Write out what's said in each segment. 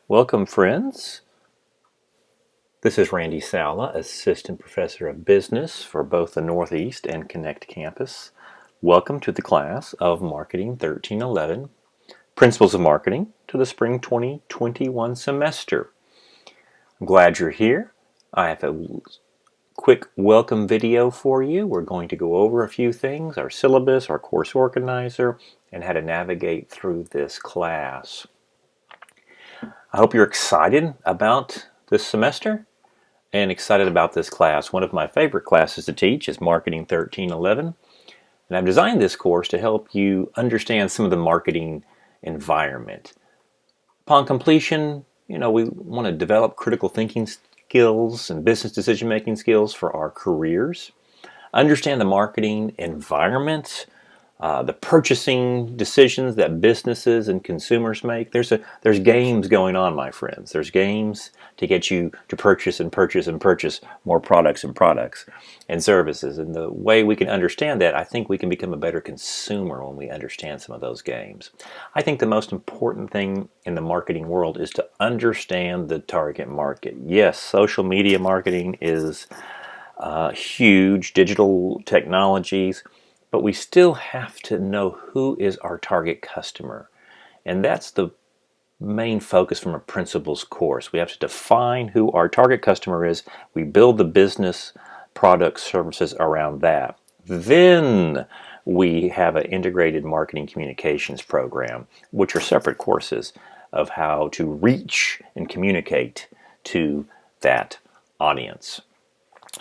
Welcome, friends. This is Randy Saleh, Assistant Professor of Business for both the Northeast and Connect campus. Welcome to the class of Marketing 1311, Principles of Marketing, to the Spring 2021 semester. I'm glad you're here. I have a quick welcome video for you. We're going to go over a few things, our syllabus, our course organizer, and how to navigate through this class. I hope you're excited about this semester and excited about this class. One of my favorite classes to teach is Marketing 1311, and I've designed this course to help you understand some of the marketing environment. Upon completion, we want to develop critical thinking skills and business decision-making skills for our careers, understand the marketing environment, the purchasing decisions that businesses and consumers make. There's games going on, my friends. There's games to get you to purchase and purchase and purchase more products and services. And the way we can understand that, I think we can become a better consumer when we understand some of those games. I think the most important thing in the marketing world is to understand the target market. Yes, social media marketing is huge, digital technologies, but we still have to know who is our target customer. And that's the main focus from a principles course. We have to define who our target customer is. We build the business products, services around that. Then we have an integrated marketing communications program, which are separate courses of how to reach and communicate to that audience.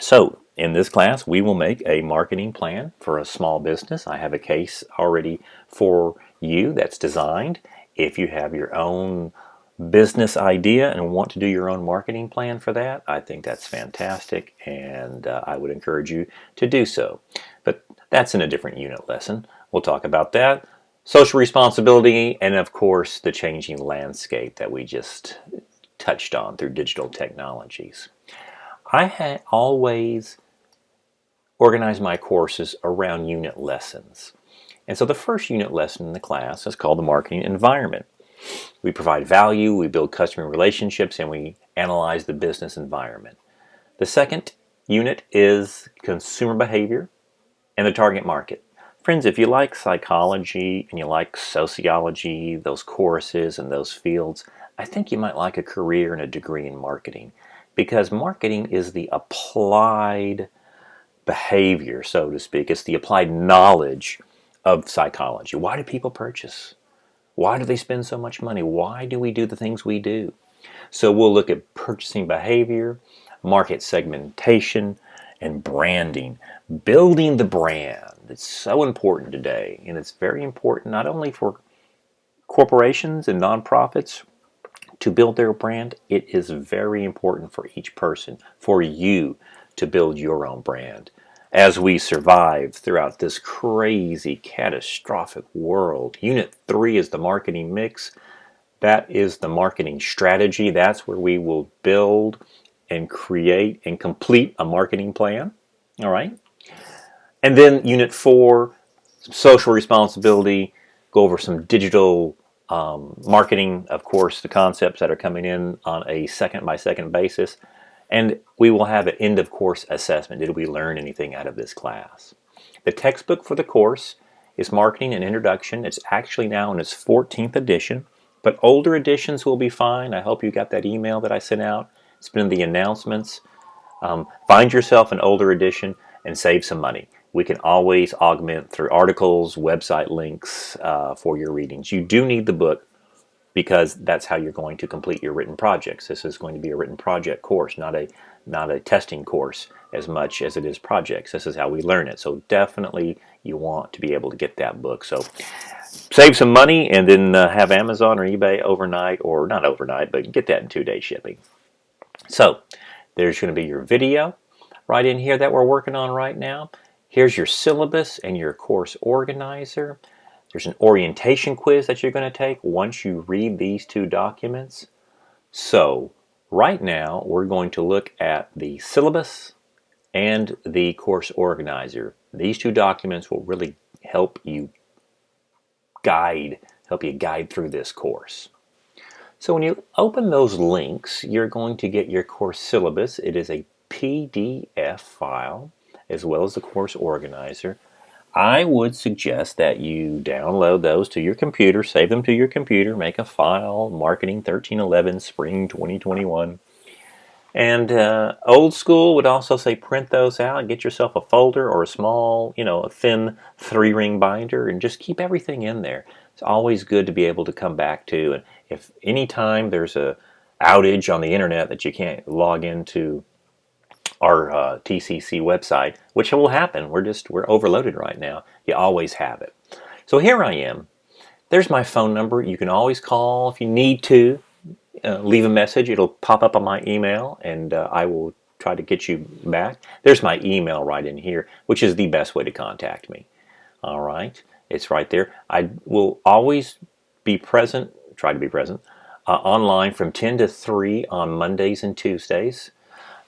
So, in this class, we will make a marketing plan for a small business. I have a case already for you that's designed. If you have your own business idea and want to do your own marketing plan for that, I think that's fantastic, and I would encourage you to do so. But that's in a different unit lesson. We'll talk about that, social responsibility, and of course the changing landscape that we just touched on through digital technologies. I always organize my courses around unit lessons. And so the first unit lesson in the class is called the marketing environment. We provide value, we build customer relationships, and we analyze the business environment. The second unit is consumer behavior and the target market. Friends, if you like psychology and you like sociology, those courses and those fields, I think you might like a career and a degree in marketing, because marketing is the applied behavior, so to speak. It's the applied knowledge of psychology. Why do people purchase? Why do they spend so much money? Why do we do the things we do? So we'll look at purchasing behavior, market segmentation, and branding. Building the brand. It's so important today, and it's very important not only for corporations and nonprofits to build their brand. It is very important for each person, for you to build your own brand. As we survive throughout this crazy, catastrophic world, Unit 3 is the marketing mix. That is the marketing strategy. That's where we will build and create and complete a marketing plan. All right? And then Unit 4, social responsibility, go over some digital marketing, of course, the concepts that are coming in on a second-by-second basis. And we will have an end-of-course assessment. Did we learn anything out of this class? The textbook for the course is Marketing and Introduction. It's actually now in its 14th edition, but older editions will be fine. I hope you got that email that I sent out. It's been in the announcements. Find yourself an older edition and save some money. We can always augment through articles, website links for your readings. You do need the book, because that's how you're going to complete your written projects. This is going to be a written project course, not a testing course as much as it is projects. This is how we learn it. So definitely you want to be able to get that book. So save some money and then have Amazon or eBay overnight, or not overnight, but get that in 2-day shipping. So there's going to be your video right in here that we're working on right now. Here's your syllabus and your course organizer. There's an orientation quiz that you're going to take once you read these two documents. So right now we're going to look at the syllabus and the course organizer. These two documents will really help you guide through this course. So when you open those links, you're going to get your course syllabus. It is a PDF file as well as the course organizer. I would suggest that you download those to your computer, save them to your computer, make a file, Marketing 1311 Spring 2021. And old school would also say print those out and get yourself a folder or a small, a thin 3-ring binder and just keep everything in there. It's always good to be able to come back to. And if any time there's a outage on the internet that you can't log into our TCC website, which will happen, we're overloaded right now, you always have it. So here I am. There's my phone number. You can always call if you need to. Leave a message. It'll pop up on my email, and I will try to get you back. There's my email right in here, which is the best way to contact me. All right, it's right there. I will always be present, try to be present, online from 10 to 3 on Mondays and Tuesdays.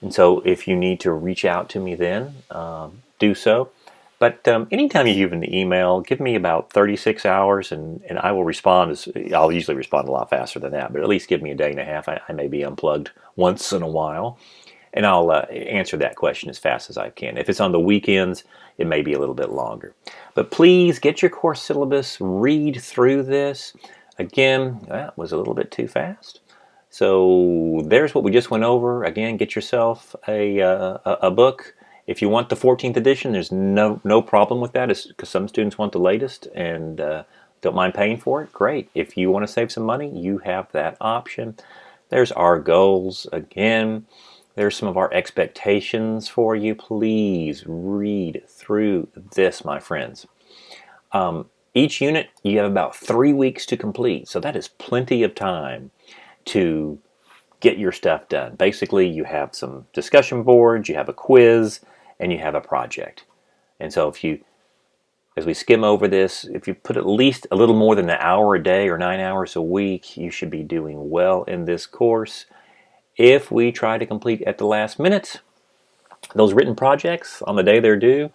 And so if you need to reach out to me then, do so. But anytime you give an email, give me about 36 hours and I will respond. I'll usually respond a lot faster than that, but at least give me a day and a half. I may be unplugged once in a while, and I'll answer that question as fast as I can. If it's on the weekends, it may be a little bit longer. But please get your course syllabus, read through this. Again, that was a little bit too fast. So there's what we just went over. Again, get yourself a book. If you want the 14th edition, there's no problem with that, because some students want the latest and don't mind paying for it. Great. If you want to save some money, you have that option. There's our goals. Again, there's some of our expectations for you. Please read through this, my friends. Each unit, you have about 3 weeks to complete, so that is plenty of time to get your stuff done. Basically, you have some discussion boards, you have a quiz, and you have a project. And so as we skim over this, if you put at least a little more than an hour a day or 9 hours a week, you should be doing well in this course. If we try to complete at the last minute those written projects on the day they're due,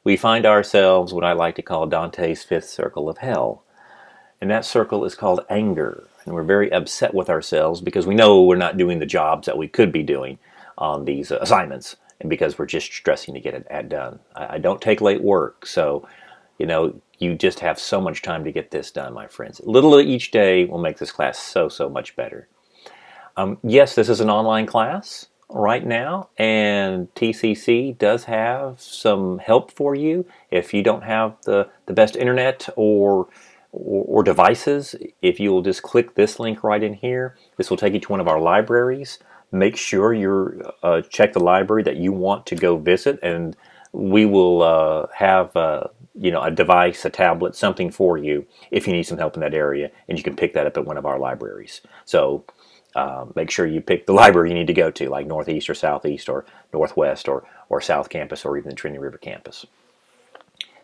we find ourselves what I like to call Dante's fifth circle of hell. And that circle is called anger. And we're very upset with ourselves because we know we're not doing the jobs that we could be doing on these assignments, and because we're just stressing to get it done. I don't take late work, so you just have so much time to get this done, my friends. Little each day will make this class so much better. Yes, this is an online class right now, and TCC does have some help for you if you don't have the best internet or devices. If you will just click this link right in here, this will take you to one of our libraries. Make sure you check the library that you want to go visit, and we will have a device, a tablet, something for you if you need some help in that area, and you can pick that up at one of our libraries. So make sure you pick the library you need to go to, like Northeast or Southeast or Northwest or South Campus or even the Trinity River Campus.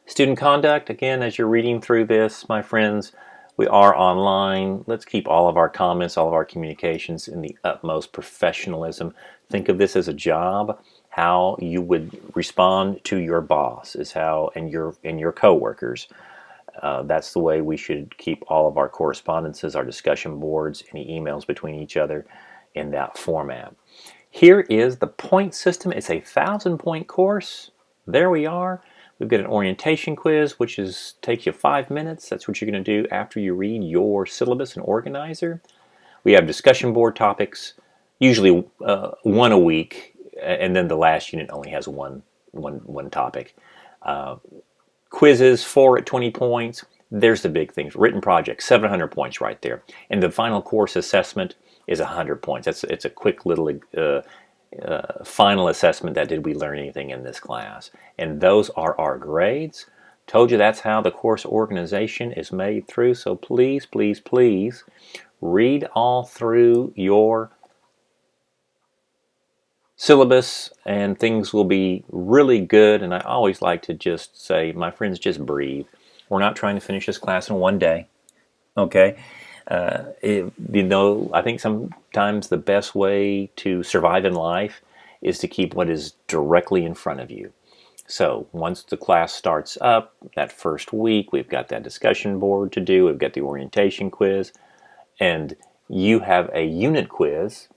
Student conduct, again, as you're reading through this, my friends, we are online. Let's keep all of our comments, all of our communications in the utmost professionalism. Think of this as a job. How you would respond to your boss is how, and your coworkers. That's the way we should keep all of our correspondences, our discussion boards, any emails between each other in that format. Here is the point system. It's a 1,000-point course. There we are. We've got an orientation quiz, which takes you 5 minutes. That's what you're going to do after you read your syllabus and organizer. We have discussion board topics, usually one a week, and then the last unit only has one topic. Quizzes, 4 at 20 points. There's the big things. Written projects, 700 points right there. And the final course assessment is 100 points. It's a quick little final assessment that did we learn anything in this class. And those are our grades. Told you that's how the course organization is made through. So please, please, please read all through your syllabus and things will be really good. And I always like to just say, my friends, just breathe. We're not trying to finish this class in one day. Okay? I think sometimes the best way to survive in life is to keep what is directly in front of you. So once the class starts up, that first week, we've got that discussion board to do, we've got the orientation quiz, and you have a unit quiz,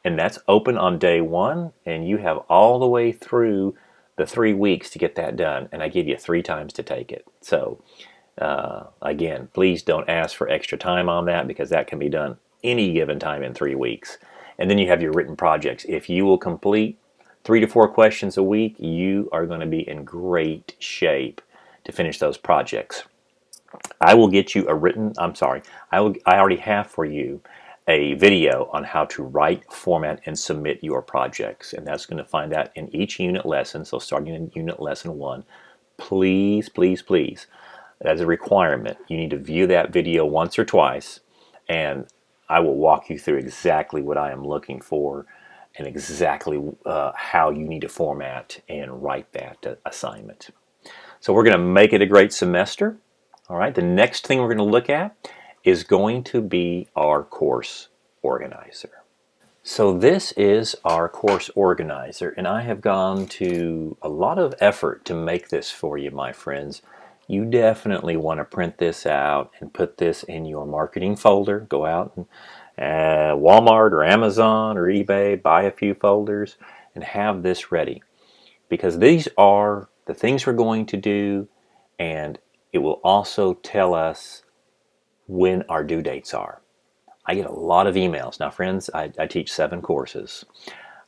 and that's open on day 1, and you have all the way through the 3 weeks to get that done, and I give you 3 times to take it. So again, please don't ask for extra time on that, because that can be done any given time in 3 weeks. And then you have your written projects. If you will complete 3 to 4 questions a week, you are going to be in great shape to finish those projects. I will get you a written, I already have for you a video on how to write, format, and submit your projects. And that's going to find that in each unit lesson. So starting in unit lesson 1, please, please, please, as a requirement, you need to view that video once or twice, and I will walk you through exactly what I am looking for and exactly how you need to format and write that assignment. So we're going to make it a great semester. All right, the next thing we're going to look at is going to be our course organizer. So this is our course organizer, and I have gone to a lot of effort to make this for you, my friends. You definitely want to print this out and put this in your marketing folder. Go out and Walmart or Amazon or eBay, buy a few folders and have this ready, because these are the things we're going to do, and it will also tell us when our due dates are. I get a lot of emails. Now, friends, I teach 7 courses,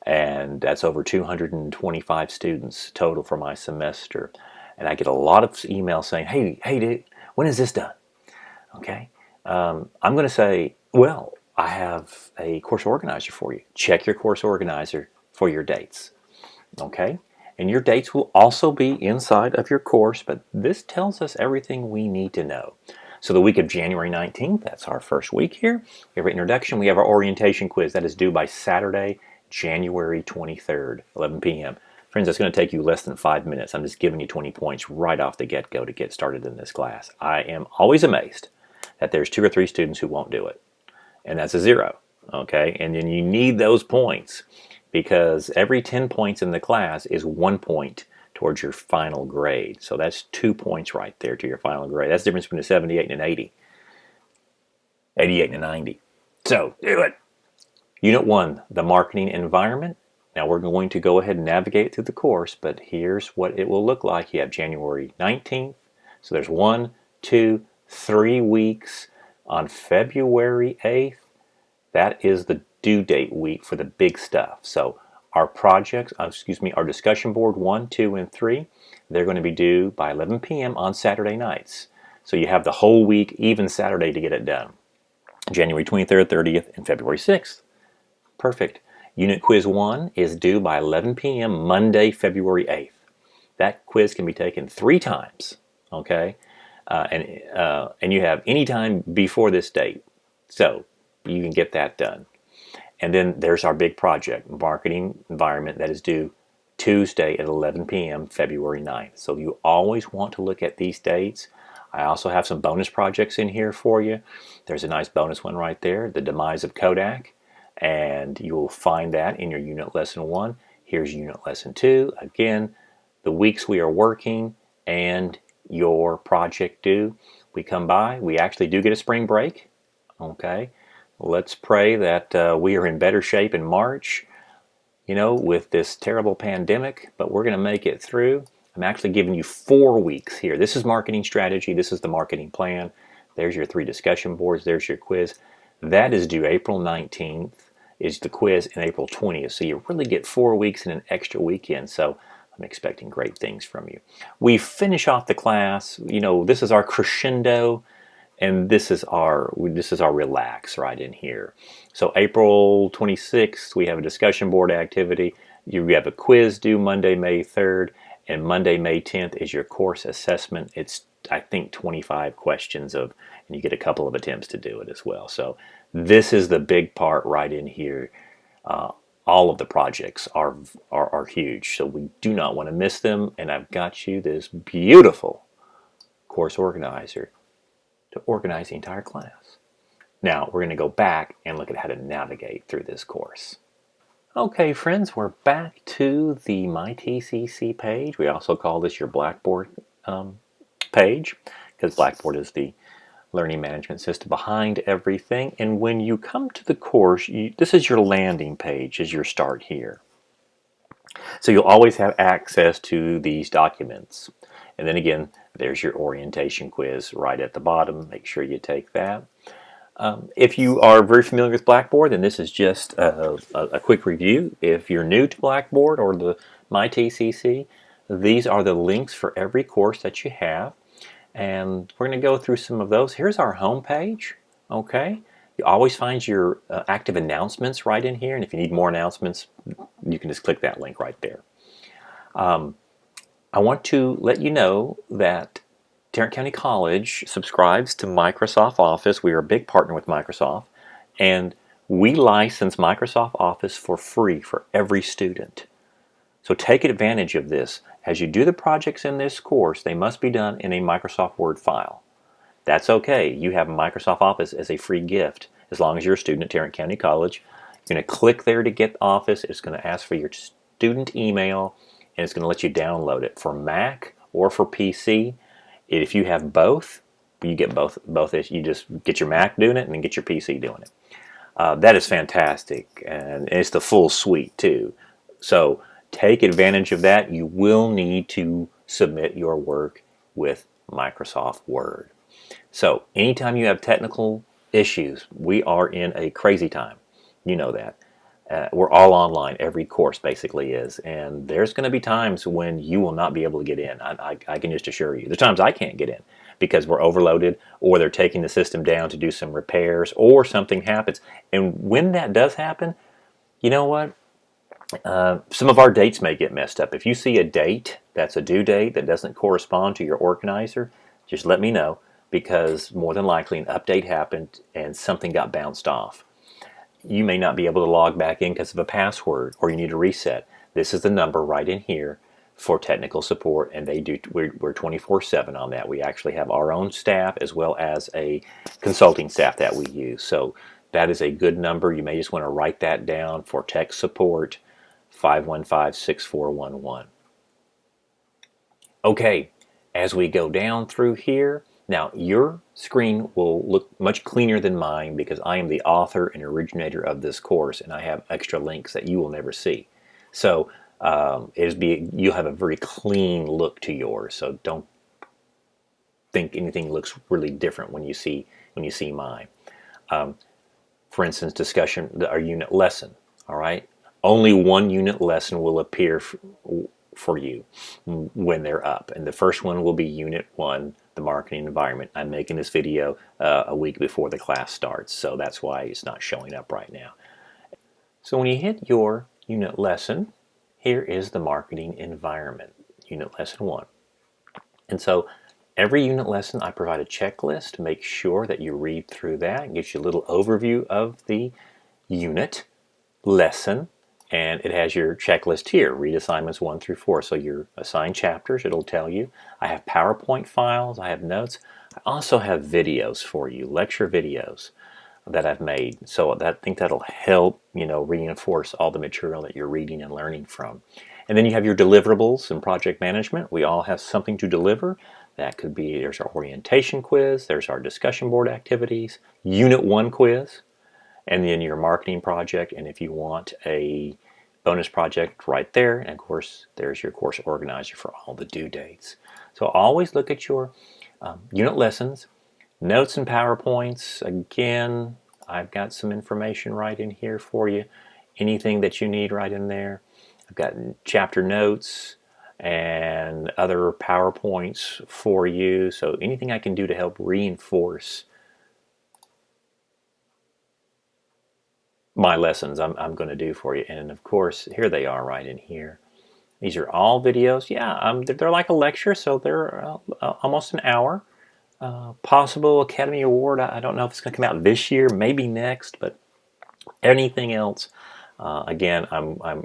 and that's over 225 students total for my semester. And I get a lot of emails saying, hey, dude, when is this done? Okay. I'm going to say, well, I have a course organizer for you. Check your course organizer for your dates. Okay. And your dates will also be inside of your course, but this tells us everything we need to know. So the week of January 19th, that's our first week here. We have our introduction. We have our orientation quiz. That is due by Saturday, January 23rd, 11 p.m. Friends, that's going to take you less than 5 minutes. I'm just giving you 20 points right off the get-go to get started in this class. I am always amazed that there's 2 or 3 students who won't do it. And that's a 0, okay? And then you need those points, because every 10 points in the class is 1 point towards your final grade. So that's 2 points right there to your final grade. That's the difference between a 78 and an 80. 88 and a 90. So do it. Unit 1, the marketing environment. Now we're going to go ahead and navigate through the course, but here's what it will look like. You have January 19th. So there's 1, 2, 3 weeks. On February 8th, that is the due date week for the big stuff. So our projects, our discussion board 1, 2, and 3, they're going to be due by 11 p.m. on Saturday nights. So you have the whole week, even Saturday, to get it done. January 23rd, 30th, and February 6th. Perfect. Unit quiz 1 is due by 11 p.m. Monday, February 8th. That quiz can be taken 3 times, okay? And you have any time before this date, so you can get that done. And then there's our big project, marketing environment, that is due Tuesday at 11 p.m. February 9th. So you always want to look at these dates. I also have some bonus projects in here for you. There's a nice bonus one right there, the demise of Kodak, and you'll find that in your unit lesson 1. Here's unit lesson 2. Again, the weeks we are working and your project due. We come by, we actually do get a spring break. Okay, let's pray that we are in better shape in March, with this terrible pandemic, but we're going to make it through. I'm actually giving you 4 weeks here. This is marketing strategy. This is the marketing plan. There's your 3 discussion boards. There's your quiz. That is due April 19th, is the quiz, and April 20th. So you really get 4 weeks and an extra weekend. So I'm expecting great things from you. We finish off the class. This is our crescendo, and this is our relax right in here. So April 26th, we have a discussion board activity. You have a quiz due Monday, May 3rd, and Monday, May 10th is your course assessment. It's, I think, 25 questions and you get a couple of attempts to do it as well. So this is the big part right in here. All of the projects are huge, so we do not want to miss them. And I've got you this beautiful course organizer to organize the entire class. Now we're going to go back and look at how to navigate through this course. Okay, friends, we're back to the My TCC page. We also call this your Blackboard page, because Blackboard is the learning management system behind everything. And when you come to the course, this is your landing page, is your start here. So you'll always have access to these documents. And then again, there's your orientation quiz right at the bottom. Make sure you take that. If you are very familiar with Blackboard, then this is just a quick review. If you're new to Blackboard or the MyTCC, these are the links for every course that you have. And we're going to go through some of those. Here's our home page. Okay. You always find your active announcements right in here. And if you need more announcements, you can just click that link right there. I want to let you know that Tarrant County College subscribes to Microsoft Office. We are a big partner with Microsoft, and we license Microsoft Office for free for every student. So take advantage of this. As you do the projects in this course, they must be done in a Microsoft Word file. That's okay. You have Microsoft Office as a free gift as long as you're a student at Tarrant County College. You're going to click there to get Office. It's going to ask for your student email, and it's going to let you download it for Mac or for PC. If you have both, you get both. You just get your Mac doing it and then get your PC doing it. That is fantastic, and it's the full suite too. So take advantage of that. You will need to submit your work with Microsoft Word. So anytime you have technical issues, we are in a crazy time. You know that. We're all online. Every course basically is. And there's going to be times when you will not be able to get in. I can just assure you. There's times I can't get in because we're overloaded, or they're taking the system down to do some repairs, or something happens. And when that does happen, you know what? Some of our dates may get messed up. If you see a date that's a due date that doesn't correspond to your organizer, just let me know, because more than likely an update happened and something got bounced off. You may not be able to log back in because of a password, or you need to reset. This is the number right in here for technical support, and we're 24/7 on that. We actually have our own staff as well as a consulting staff that we use. So that is a good number. You may just want to write that down for tech support, 515-6411. Okay, as we go down through here, now your screen will look much cleaner than mine because I am the author and originator of this course, and I have extra links that you will never see. So you'll have a very clean look to yours. So don't think anything looks really different when you see mine. For instance, discussion, our unit lesson. All right, only one unit lesson will appear for you when they're up, and the first one will be Unit 1, the marketing environment. I'm making this video a week before the class starts, so that's why it's not showing up right now. So when you hit your unit lesson, here is the marketing environment, Unit Lesson 1. And so every unit lesson I provide a checklist to make sure that you read through that. It gives you a little overview of the unit lesson, and it has your checklist here. Read assignments 1 through 4. So your assigned chapters, it'll tell you. I have PowerPoint files, I have notes. I also have videos for you, lecture videos that I've made. So I think that'll help, reinforce all the material that you're reading and learning from. And then you have your deliverables and project management. We all have something to deliver. That could be, there's our orientation quiz, there's our discussion board activities, Unit 1 quiz, and then your marketing project. And if you want a bonus project, right there. And of course, there's your course organizer for all the due dates. So always look at your unit lessons, notes and PowerPoints. Again, I've got some information right in here for you. Anything that you need right in there. I've got chapter notes and other PowerPoints for you. So anything I can do to help reinforce my lessons, I'm going to do for you. And of course, here they are right in here. These are all videos. Yeah, they're like a lecture, so they're almost an hour. Possible Academy Award, I don't know if it's going to come out this year, maybe next, but anything else, again,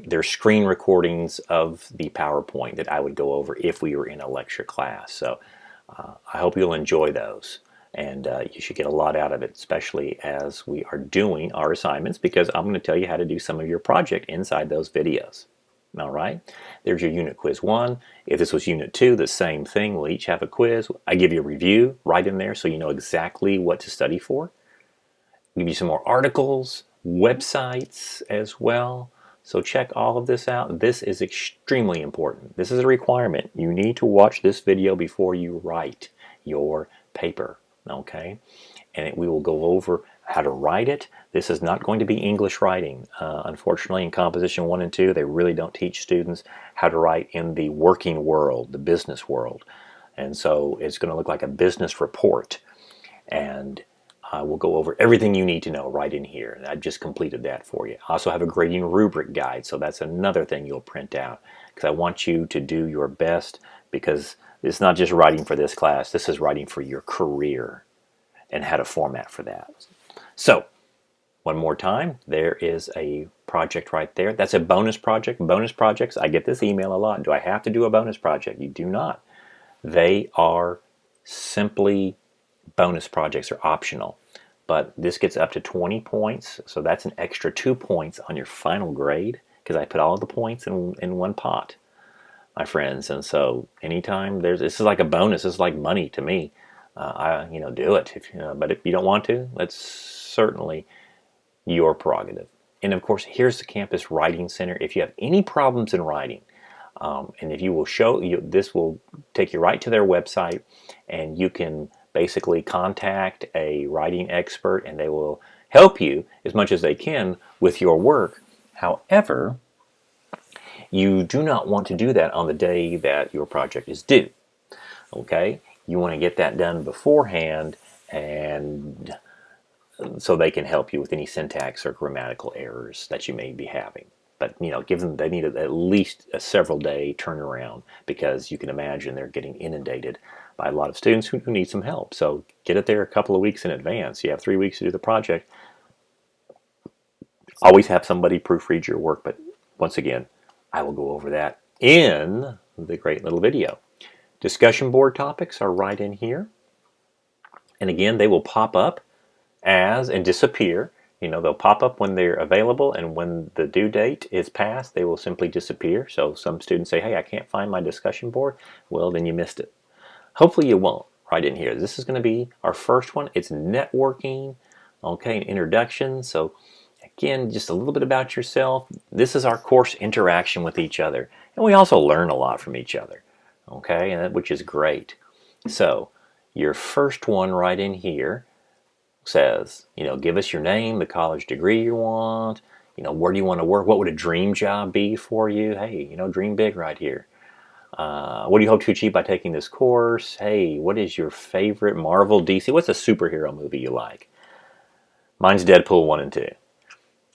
there's screen recordings of the PowerPoint that I would go over if we were in a lecture class. So I hope you'll enjoy those. And you should get a lot out of it, especially as we are doing our assignments, because I'm going to tell you how to do some of your project inside those videos. All right, there's your unit quiz 1. If this was unit 2, the same thing. We'll each have a quiz. I give you a review right in there so you know exactly what to study for. Give you some more articles, websites as well. So check all of this out. This is extremely important. This is a requirement. You need to watch this video before you write your paper, okay? And we will go over how to write it. This is not going to be English writing. Unfortunately, in Composition 1 and 2, they really don't teach students how to write in the working world, the business world. And so it's going to look like a business report. And we'll go over everything you need to know right in here. And I've just completed that for you. I also have a grading rubric guide, so that's another thing you'll print out, because I want you to do your best, because it's not just writing for this class, this is writing for your career and how to format for that. So, one more time, there is a project right there. That's a bonus project. Bonus projects, I get this email a lot. Do I have to do a bonus project? You do not. They are simply bonus projects, are optional. But this gets up to 20 points, so that's an extra 2 points on your final grade, because I put all the points in one pot, my friends. And so anytime this is like a bonus, this is like money to me. Do it. But if you don't want to, that's certainly your prerogative. And of course, here's the Campus Writing Center. If you have any problems in writing, and if you will show you, this will take you right to their website, and you can basically contact a writing expert, and they will help you as much as they can with your work. However, you do not want to do that on the day that your project is due. Okay? You want to get that done beforehand, and so they can help you with any syntax or grammatical errors that you may be having. But give them, they need at least a several day turnaround, because you can imagine they're getting inundated by a lot of students who need some help. So get it there a couple of weeks in advance. You have 3 weeks to do the project. Always have somebody proofread your work, but once again, I will go over that in the great little video. Discussion board topics are right in here. And again, they will pop up and disappear. They'll pop up when they're available, and when the due date is passed, they will simply disappear. So some students say, hey, I can't find my discussion board. Well, then you missed it. Hopefully you won't right in here. This is going to be our first one. It's networking, okay, an introduction. So again, just a little bit about yourself. This is our course interaction with each other. And we also learn a lot from each other, okay, which is great. So your first one right in here says, give us your name, the college degree you want, where do you want to work, what would a dream job be for you? Hey, dream big right here. What do you hope to achieve by taking this course? Hey, what is your favorite Marvel, DC? What's a superhero movie you like? Mine's Deadpool 1 and 2.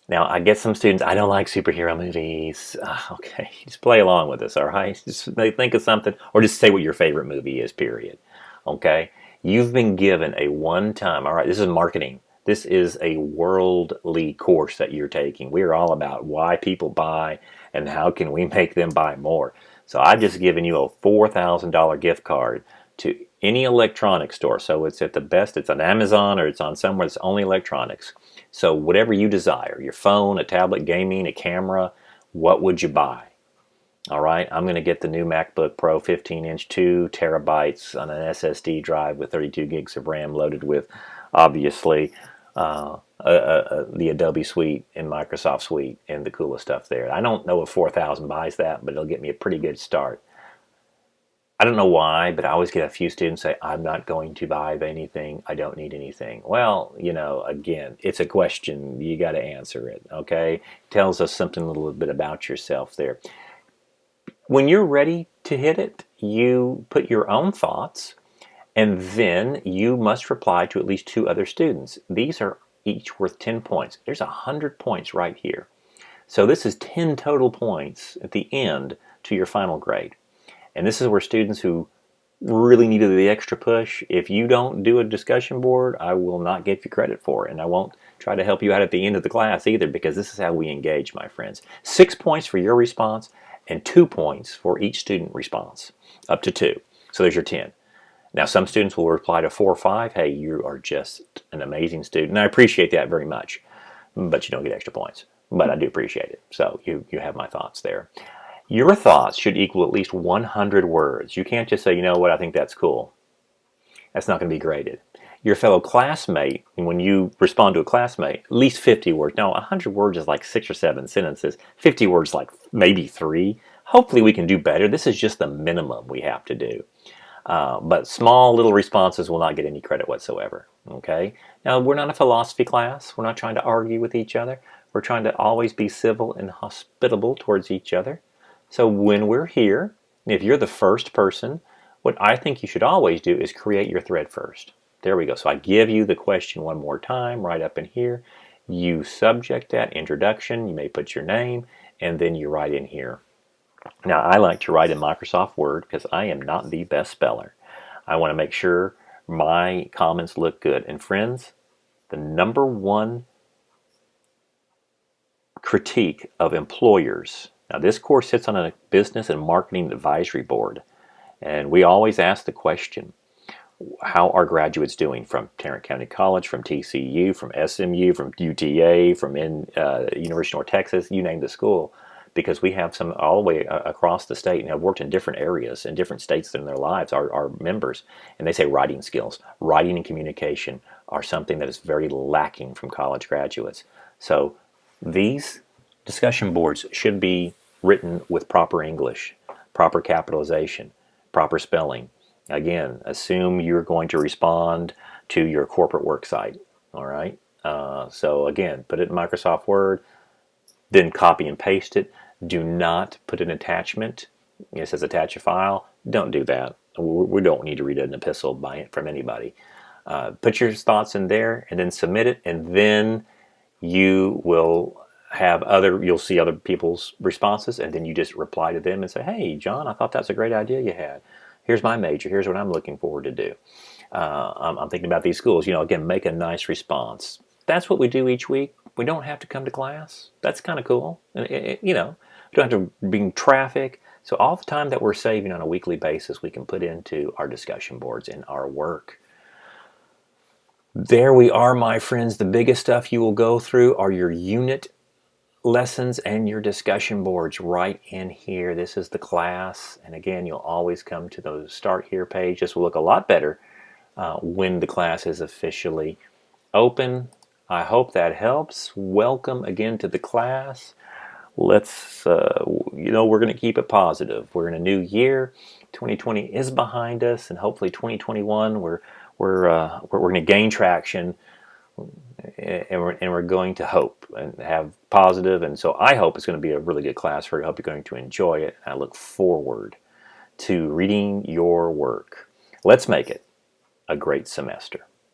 Now, I get some students, I don't like superhero movies. Okay, just play along with us, all right? Just think of something, or just say what your favorite movie is, period. Okay? You've been given a one-time, all right, this is marketing. This is a worldly course that you're taking. We are all about why people buy and how can we make them buy more. So I've just given you a $4,000 gift card to any electronics store. So it's at the best, it's on Amazon, or it's on somewhere that's only electronics. So whatever you desire, your phone, a tablet, gaming, a camera, what would you buy? All right, I'm going to get the new MacBook Pro 15-inch, 2 terabytes on an SSD drive with 32 gigs of RAM, loaded with, obviously, the Adobe Suite and Microsoft Suite and the coolest stuff there. I don't know if 4,000 buys that, but it'll get me a pretty good start. I don't know why, but I always get a few students say, I'm not going to buy anything, I don't need anything. Well, again, it's a question, you got to answer it, okay? It tells us something a little bit about yourself there. When you're ready to hit it, you put your own thoughts, and then you must reply to at least 2 other students. These are each worth 10 points. There's 100 points right here. So this is 10 total points at the end to your final grade. And this is where students who really needed the extra push, if you don't do a discussion board, I will not give you credit for it. And I won't try to help you out at the end of the class either, because this is how we engage, my friends. 6 points for your response, and 2 points for each student response, up to 2. So there's your 10. Now, some students will reply to 4 or 5. Hey, you are just an amazing student. And I appreciate that very much, but you don't get extra points. But I do appreciate it. So you have my thoughts there. Your thoughts should equal at least 100 words. You can't just say, you know what, I think that's cool. That's not going to be graded. Your fellow classmate, when you respond to a classmate, at least 50 words. Now, 100 words is like 6 or 7 sentences. 50 words like maybe 3. Hopefully we can do better. This is just the minimum we have to do. But small little responses will not get any credit whatsoever. Okay? Now, we're not a philosophy class. We're not trying to argue with each other. We're trying to always be civil and hospitable towards each other. So when we're here, if you're the first person, what I think you should always do is create your thread first. There we go. So I give you the question one more time right up in here. You subject that, introduction, you may put your name, and then you write in here. Now, I like to write in Microsoft Word because I am not the best speller. I want to make sure my comments look good. And friends, the number one critique of employers. Now, this course sits on a business and marketing advisory board. And we always ask the question, how are graduates doing from Tarrant County College, from TCU, from SMU, from UTA, from University of North Texas, you name the school, because we have some all the way across the state and have worked in different areas in different states in their lives, our members, and they say writing skills, writing and communication are something that is very lacking from college graduates. So these discussion boards should be written with proper English, proper capitalization, proper spelling. Again, assume you're going to respond to your corporate work site. All right. So again, put it in Microsoft Word, then copy and paste it. Do not put an attachment. It says attach a file. Don't do that. We don't need to read an epistle from anybody. Put your thoughts in there and then submit it, and then you will you'll see other people's responses, and then you just reply to them and say, hey, John, I thought that's a great idea you had. Here's my major. Here's what I'm looking forward to do. I'm thinking about these schools. Again, make a nice response. That's what we do each week. We don't have to come to class. That's kind of cool. We don't have to be in traffic. So all the time that we're saving on a weekly basis, we can put into our discussion boards in our work. There we are, my friends. The biggest stuff you will go through are your unit lessons and your discussion boards right in here. This is the class. And again, you'll always come to the Start Here page. This will look a lot better when the class is officially open. I hope that helps. Welcome again to the class. Let's, we're going to keep it positive. We're in a new year. 2020 is behind us, and hopefully 2021 we're going to gain traction, and we're going to hope and have positive. And so I hope it's going to be a really good class for you. I hope you're going to enjoy it. I look forward to reading your work. Let's make it a great semester.